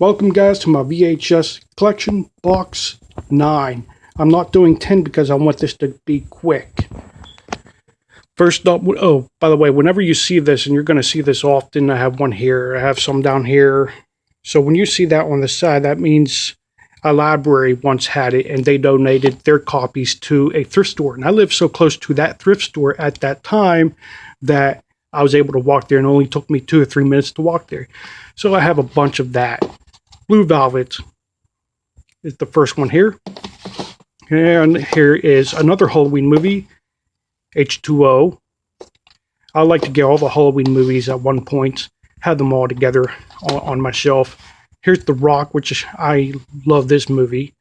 Welcome guys to my VHS Collection Box 9. I'm not doing 10 because I want this to be quick. First up, oh, by the way, whenever you see this, and you're going to see this often, I have one here, I have some down here. So when you see that on the side, that means a library once had it and they donated their copies to a thrift store. And I lived so close to that thrift store at that time that I was able to walk there, and it only took me 2 or 3 minutes to walk there. So I have a bunch of that. Blue Velvet is the first one here. And here is another Halloween movie, H2O. I like to get all the Halloween movies at one point, have them all together on my shelf. Here's The Rock, which I love this movie.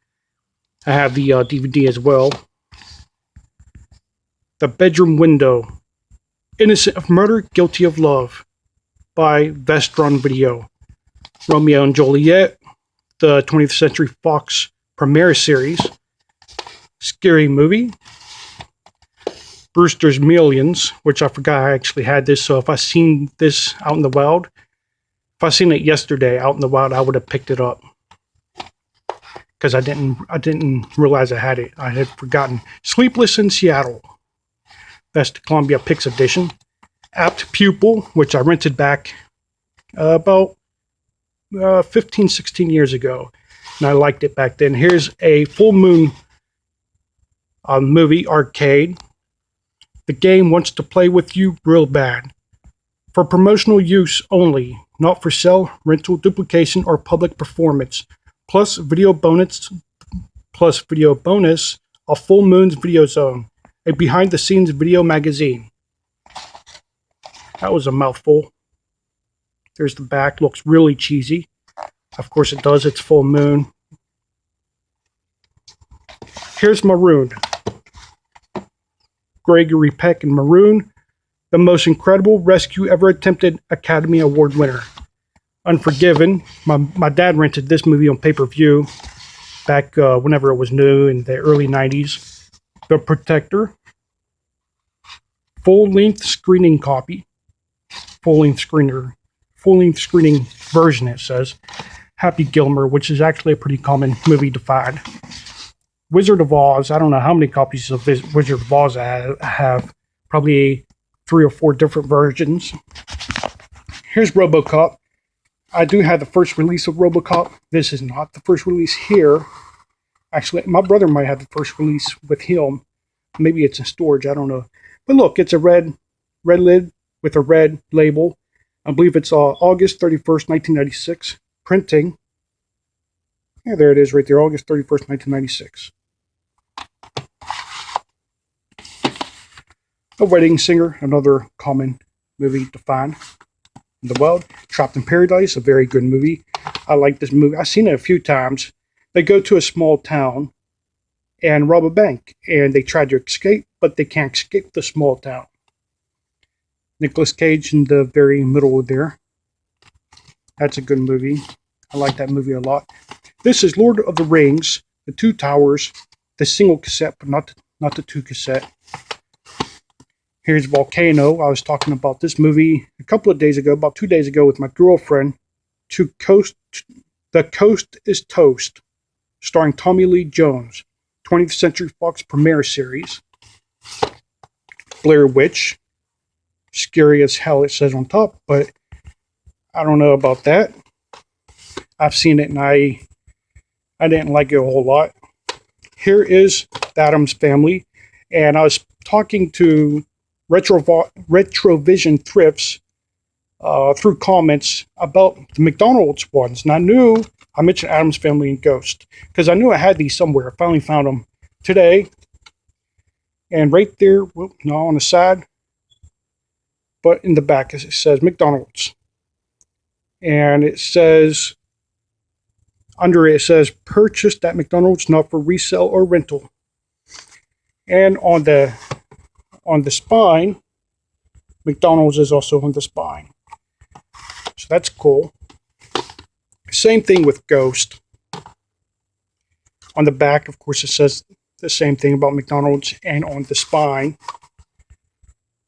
I have the DVD as well. The Bedroom Window, Innocent of Murder, Guilty of Love by Vestron Video. Romeo and Juliet, the 20th Century Fox premiere series. Scary Movie. Brewster's Millions, which I forgot I actually had this, so if I seen this out in the wild, if I seen it yesterday out in the wild, I would have picked it up. Because I didn't realize I had it. I had forgotten. Sleepless in Seattle. That's the Columbia Pix edition. Apt Pupil, which I rented back about 15, 16 years ago, and I liked it back then. Here's a Full Moon movie arcade. The game wants to play with you real bad. For promotional use only, not for sale, rental, duplication, or public performance. Plus video bonus, a Full Moon's Video Zone, a behind-the-scenes video magazine. That was a mouthful. There's the back. Looks really cheesy. Of course it does. It's Full Moon. Here's Maroon. Gregory Peck and Maroon. The most incredible rescue ever attempted, Academy Award winner. Unforgiven. My dad rented this movie on pay-per-view back whenever it was new in the early 90s. The Protector. Full-length screening copy. Full-length screening version, it says. Happy Gilmore, which is actually a pretty common movie to find. Wizard of Oz. I don't know how many copies of Wizard of Oz I have. Probably 3 or 4 different versions. Here's RoboCop. I do have the first release of RoboCop. This is not the first release here. Actually, my brother might have the first release with him. Maybe it's in storage. I don't know. But look, it's a red lid with a red label. I believe it's August 31st, 1996. Printing. Yeah, there it is right there. August 31st, 1996. A Wedding Singer, another common movie to find in the world. Trapped in Paradise, a very good movie. I like this movie. I've seen it a few times. They go to a small town and rob a bank. And they try to escape, but they can't escape the small town. Nicolas Cage in the very middle there. That's a good movie. I like that movie a lot. This is Lord of the Rings, The Two Towers, the single cassette, but not the 2 cassette. Here's Volcano. I was talking about this movie a couple of days ago, about 2 days ago, with my girlfriend. The Coast is Toast, starring Tommy Lee Jones. 20th Century Fox premiere series. Blair Witch. Scary as hell, it says on top, but I don't know about that. I've seen it and I didn't like it a whole lot. Here is the Addams Family, and I was talking to Retrovision Thrifts through comments about the McDonald's ones, and I mentioned Addams Family and Ghost because I knew I had these somewhere. I finally found them today, and right there, well, no, on the side, but in the back, it says McDonald's. And it says, under it says, purchased at McDonald's, not for resale or rental. And on the spine, McDonald's is also on the spine. So that's cool. Same thing with Ghost. On the back, of course, it says the same thing about McDonald's, and on the spine,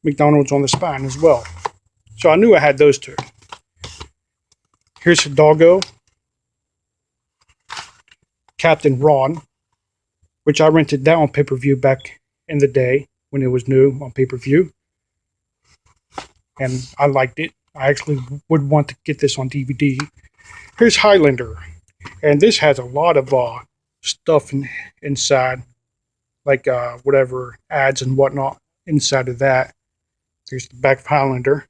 McDonald's on the spine as well. So I knew I had those two. Here's a doggo. Captain Ron, which I rented that on pay-per-view back in the day when it was new on pay-per-view. And I liked it. I actually would want to get this on DVD. Here's Highlander. And this has a lot of stuff inside. Like whatever ads and whatnot inside of that. Here's the back of Highlander.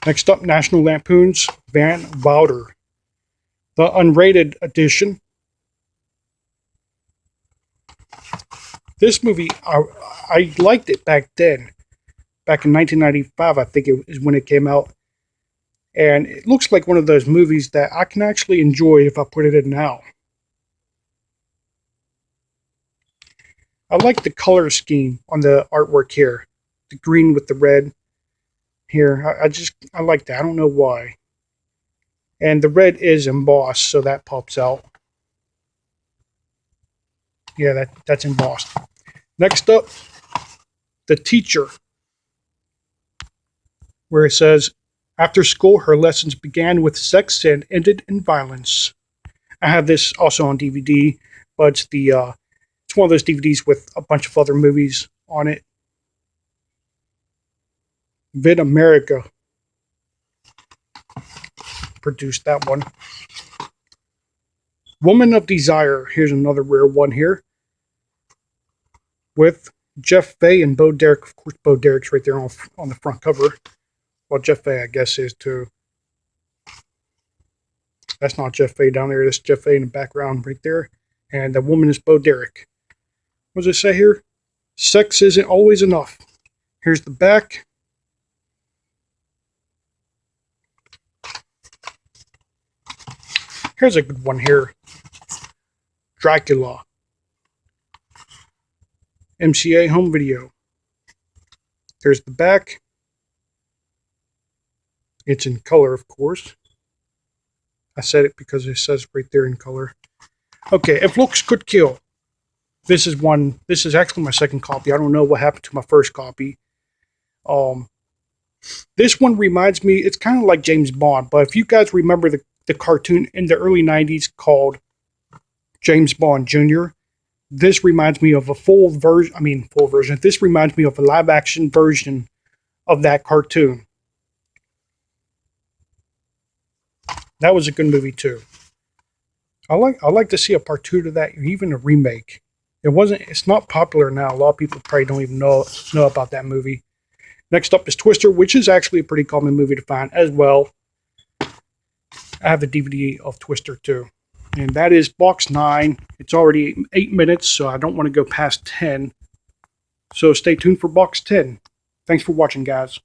Next up, National Lampoon's Van Wilder. The unrated edition. This movie, I liked it back then. Back in 1995, I think it is when it came out. And it looks like one of those movies that I can actually enjoy if I put it in now. I like the color scheme on the artwork here. The green with the red here. I like that. I don't know why. And the red is embossed, so that pops out. Yeah, that's embossed. Next up, The Teacher, where it says, after school, her lessons began with sex and ended in violence. I have this also on DVD, but it's one of those DVDs with a bunch of other movies on it. Vid America produced that one. Woman of Desire. Here's another rare one here. With Jeff Fay and Bo Derek. Of course, Bo Derek's right there on the front cover. Well, Jeff Fay, I guess, is too. That's not Jeff Fay down there. That's Jeff Fay in the background right there. And the woman is Bo Derek. What does it say here? Sex isn't always enough. Here's the back. Here's a good one here. Dracula. MCA home video. There's the back. It's in color, of course. I said it because it says right there in color. Okay, If Looks Could Kill. This is actually my second copy. I don't know what happened to my first copy. This one reminds me, it's kind of like James Bond, but if you guys remember the cartoon in the early 90s called James Bond Jr., this reminds me of a full version. This reminds me of a live action version of that cartoon. That was a good movie too. I like to see a part 2 to that, or even a remake. It's not popular now. A lot of people probably don't even know about that movie. Next up is Twister, which is actually a pretty common movie to find as well. I have the DVD of Twister too. And that is box 9. It's already 8 minutes, so I don't want to go past 10. So stay tuned for box 10. Thanks for watching, guys.